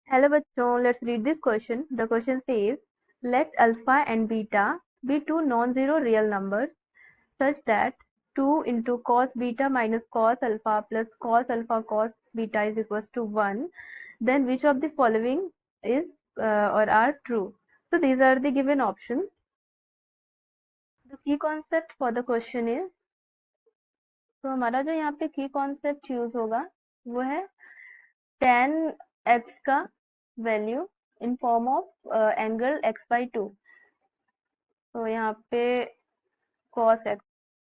Hello bachon, let's read this question. The question says, let alpha and beta be two non-zero real numbers such that 2 into cos beta minus cos alpha plus cos alpha cos beta is equals to 1. Then which of the following is or are true? So these are the given options. The key concept for the question is, तो हमारा जो यहाँ पे की concept use होगा वो है tan x का value in form of angle x by 2. तो यहाँ पे cos x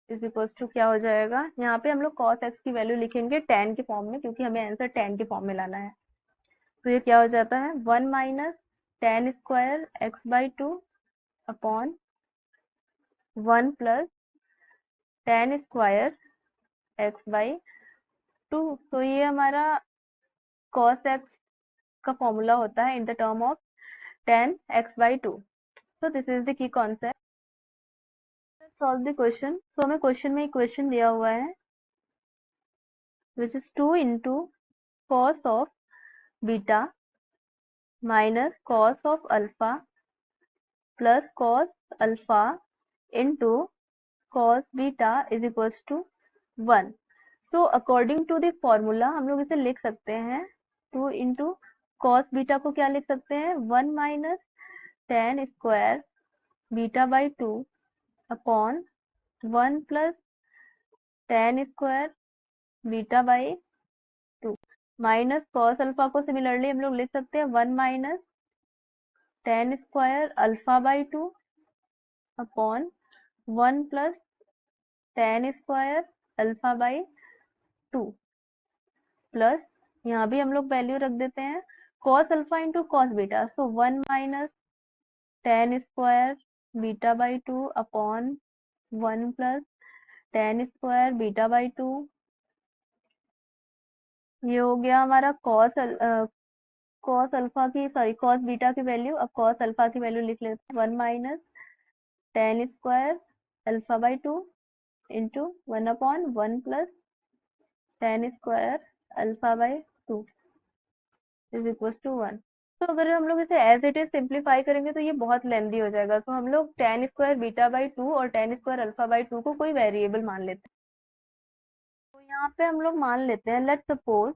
is equals to क्या हो जाएगा, यहाँ पे हम लोग cos x की वैल्यू लिखेंगे tan के फॉर्म में क्योंकि हमें आंसर tan के फॉर्म में लाना है. तो ये क्या हो जाता है 1 minus tan square x by 2 upon 1 plus tan square x by 2. तो ये हमारा cos x का फॉर्मूला होता है in the term of tan x by 2. So this is the key concept. Let's solve the question. So हमें question में equation दिया हुआ है which is 2 into cos of beta minus cos of alpha plus cos alpha into cos beta is equals to 1. So according to the formula हम लोग इसे लिख सकते हैं 2 into cos beta को क्या लिख सकते हैं 1 minus tan square beta by 2 upon 1 plus tan square beta by 2 minus cos alpha को सिमिलरली हम लोग लिख सकते हैं 1 minus tan square alpha by 2 upon 1 plus tan square alpha by 2 plus यहाँ भी हम लोग वैल्यू रख देते हैं cos alpha into cos beta. So 1 minus tan square beta by 2 upon 1 plus tan square beta by 2. ये हो गया हमारा cos अल्फा की cos बीटा की वैल्यू. अब cos अल्फा की वैल्यू लिख लेते हैं 1 minus tan square alpha by 2 into 1 upon 1 plus tan square alpha by 2 is equal to 1. तो अगर हम लोग इसे एज इट इज सिंप्लीफाई करेंगे तो ये बहुत लेंदी हो जाएगा. तो हम लोग tan स्क्वायर बीटा बाई 2 और tan स्क्वायर अल्फा बाई 2 को कोई वेरिएबल मान लेते हैं. तो यहाँ पे हम लोग मान लेते हैं let suppose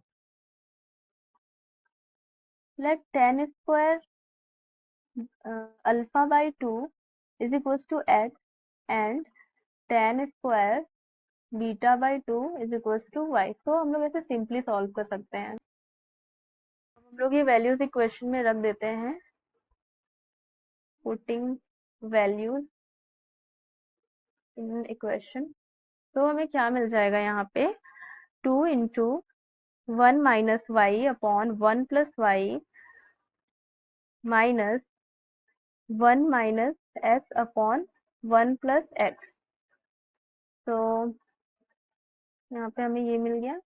let tan square alpha by 2 is equal to x and tan square beta by 2 is equal to y. तो हम लोग ऐसे सिंपली सॉल्व कर सकते हैं. हम लोग ये वैल्यूज इक्वेशन में रख देते हैं पुटिंग वैल्यूज इन इक्वेशन. तो हमें क्या मिल जाएगा यहाँ पे 2 into 1 minus y upon 1 plus y minus 1 minus x upon 1 plus x. तो यहाँ पे हमें ये मिल गया.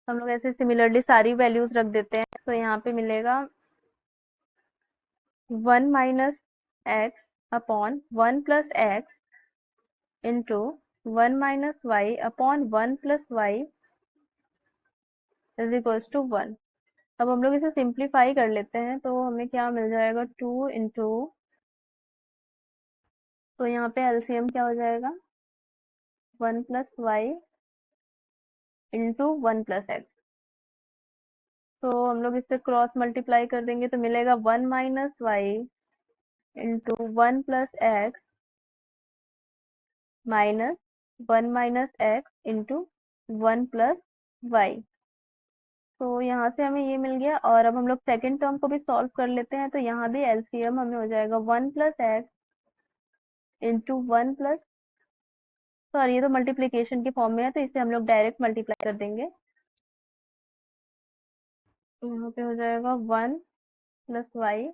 हम लोग ऐसे सिमिलरली सारी वैल्यूज रख देते हैं. तो यहाँ पे मिलेगा 1 minus x upon 1 plus x into 1 minus y upon 1 plus y is equals to 1. अब हम लोग इसे सिंप्लीफाई कर लेते हैं तो हमें क्या मिल जाएगा 2 इंटू, तो यहाँ पे एलसीएम क्या हो जाएगा 1 plus y into 1 plus x. तो हम लोग इससे क्रॉस मल्टीप्लाई कर देंगे तो मिलेगा 1 minus y into 1 plus x minus 1 minus x into 1 plus y. तो यहाँ से हमें ये मिल गया. और अब हम लोग सेकेंड टर्म को भी सॉल्व कर लेते हैं. तो यहाँ भी एलसीएम हमें हो जाएगा 1 plus x into 1 plus, sorry ये तो मल्टीप्लीकेशन के फॉर्म में है तो इसे हम लोग डायरेक्ट मल्टीप्लाई कर देंगे. यहाँ पे हो जाएगा 1 प्लस वाई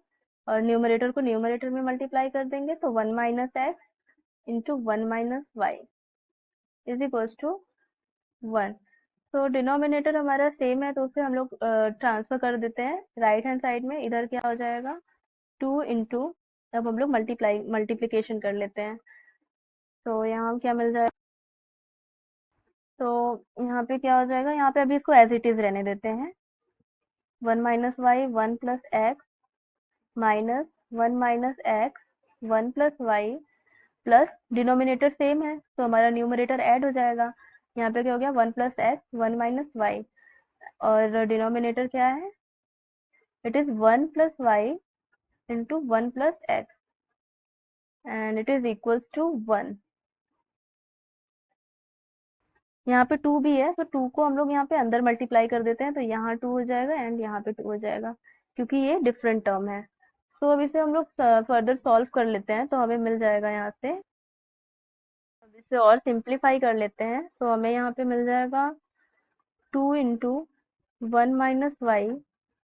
और न्यूमरेटर को न्यूमरेटर में मल्टीप्लाई कर देंगे तो 1 minus x into 1 minus y is equals to 1. तो डिनोमिनेटर हमारा सेम है तो उसे हम लोग ट्रांसफर कर देते हैं राइट हैंड साइड में. इधर क्या हो जाएगा 2 इंटू, अब हम लोग मल्टीप्लीकेशन कर लेते हैं. तो यहाँ क्या मिल जाएगा, तो यहाँ पे क्या हो जाएगा, यहाँ पे अभी इसको एज इट इज रहने देते हैं. 1 minus y 1 plus x minus 1 minus x 1 plus y plus denominator same है तो हमारा न्यूमरेटर ऐड हो जाएगा। यहाँ पे क्या हो गया 1 प्लस एक्स 1 माइनस वाई और डिनोमिनेटर क्या है, it is 1 plus y into 1 plus x and it is equals to 1। यहाँ पे 2 भी है तो 2 को हम लोग यहाँ पे अंदर मल्टीप्लाई कर देते हैं तो यहाँ 2 हो जाएगा एंड यहाँ पे 2 हो जाएगा क्योंकि ये डिफरेंट टर्म है। तो अब इसे हम लोग फर्दर सॉल्व कर लेते हैं तो हमें मिल जाएगा यहाँ से। अब इसे और सिंप्लीफाई कर लेते हैं तो हमें यहाँ पे मिल जाएगा 2 into 1 minus y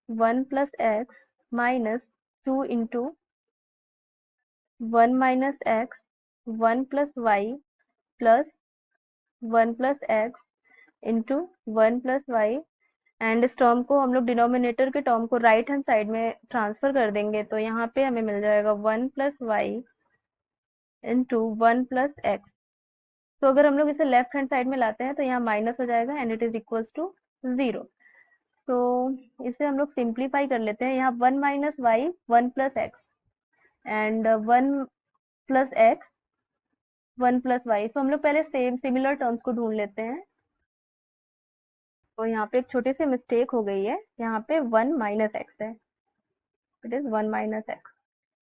1 plus x minus 2 into 1 minus x 1 plus y plus 1 plus x into 1 plus y and इस टर्म को हम लोग डिनोमिनेटर के टर्म को राइट हैंड साइड में ट्रांसफर कर देंगे तो यहाँ पे हमें मिल जाएगा 1 plus y into 1 plus x. तो अगर हम लोग इसे लेफ्ट हैंड साइड में लाते हैं तो यहाँ माइनस हो जाएगा and it is equals to 0। तो इसे हम लोग सिंप्लीफाई कर लेते हैं। यहाँ 1 minus y 1 plus x and 1 plus x 1 plus y. So हम लोग पहले सेम सिमिलर टर्म्स को ढूंढ लेते हैं। तो यहाँ पे एक छोटी सी मिस्टेक हो गई है, यहाँ पे 1 माइनस एक्स है, इट इज 1 माइनस एक्स।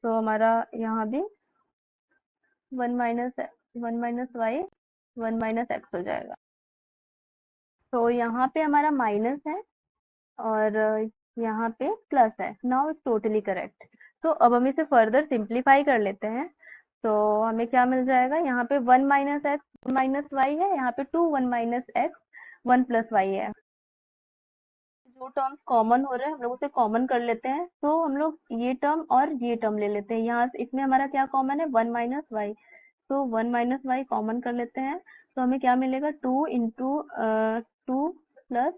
तो हमारा यहाँ भी 1 माइनस वाई 1 माइनस एक्स हो जाएगा। तो यहाँ पे हमारा माइनस है और यहाँ पे प्लस है। Now it's totally correct. तो अब हम इसे फर्दर सिंप्लीफाई कर लेते हैं तो हमें क्या मिल जाएगा, यहाँ पे 1 माइनस एक्स 1 माइनस वाई है, यहाँ पे 2 1 माइनस एक्स 1 प्लस वाई है। जो टर्म्स कॉमन हो रहे हैं हम लोग उसे कॉमन कर लेते हैं। तो हम लोग ये टर्म और ये टर्म ले लेते हैं। यहाँ इसमें हमारा क्या कॉमन है 1 माइनस वाई, तो 1 माइनस वाई कॉमन कर लेते हैं तो हमें क्या मिलेगा 2 इंटू 2 प्लस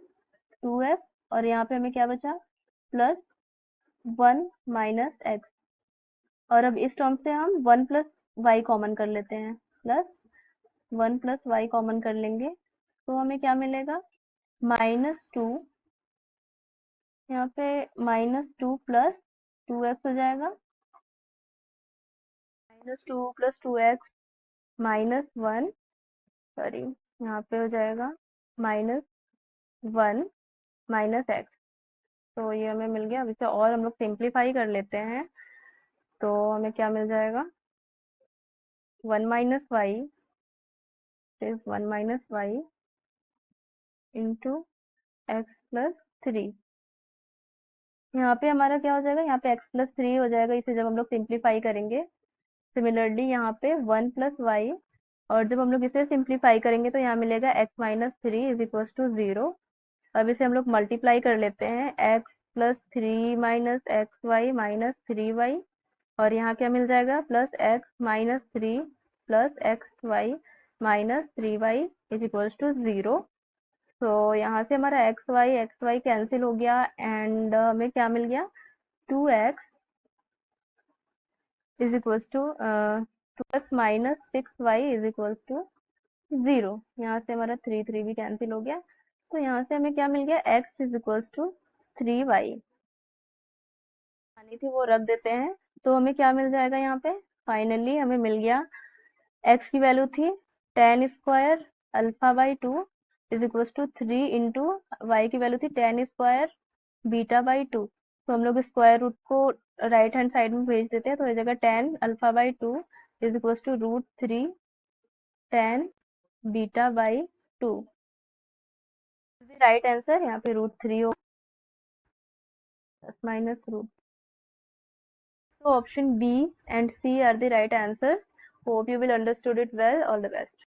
2x और यहाँ पे हमें क्या बचा प्लस 1 माइनस एक्स। और अब इस टर्म से हम 1 प्लस वाई कॉमन कर लेते हैं, प्लस 1 प्लस वाई कॉमन कर लेंगे तो हमें क्या मिलेगा -2, यहाँ पे -2 प्लस 2x हो जाएगा, -2 प्लस 2x -1, सॉरी यहाँ पे हो जाएगा -1 माइनस एक्स। तो ये हमें मिल गया। अब इसे और हम लोग सिंप्लीफाई कर लेते हैं तो हमें क्या मिल जाएगा 1 minus y is 1 minus y into x plus 3। यहाँ पे हमारा क्या हो जाएगा, यहाँ पे x प्लस 3 हो जाएगा इसे जब हम लोग सिंप्लीफाई करेंगे। सिमिलरली यहाँ पे 1 प्लस वाई और जब हम लोग इसे सिंप्लीफाई करेंगे तो यहाँ मिलेगा x minus 3 is equal to 0। अब इसे हम लोग मल्टीप्लाई कर लेते हैं, x plus 3 minus x y minus 3y और यहाँ क्या मिल जाएगा plus x minus 3 plus x y minus 3y is equal to 0। तो यहाँ से हमारा एक्स वाई कैंसिल हो गया एंड हमें क्या मिल गया 2x is equal to 2x minus 6y is equal to 0। यहाँ से हमारा 3 भी कैंसिल हो गया तो यहाँ से हमें क्या मिल गया x is equal to 3y आनी थी वो रख देते हैं तो हमें क्या मिल जाएगा यहाँ पे फाइनली हमें मिल गया x की वैल्यू थी tan square alpha by 2 is equal to 3 into y की वैल्यू थी tan स्क्वायर बीटा बाई 2। तो हम लोग स्क्वायर रूट को राइट हैंड साइड में भेज देते हैं तो हो जाएगा tan alpha by 2 is equal to √3 tan beta by 2। Right answer यहाँ पे √3 हो minus root. So option B and C are the right answer. Hope you will understood it well. All the best.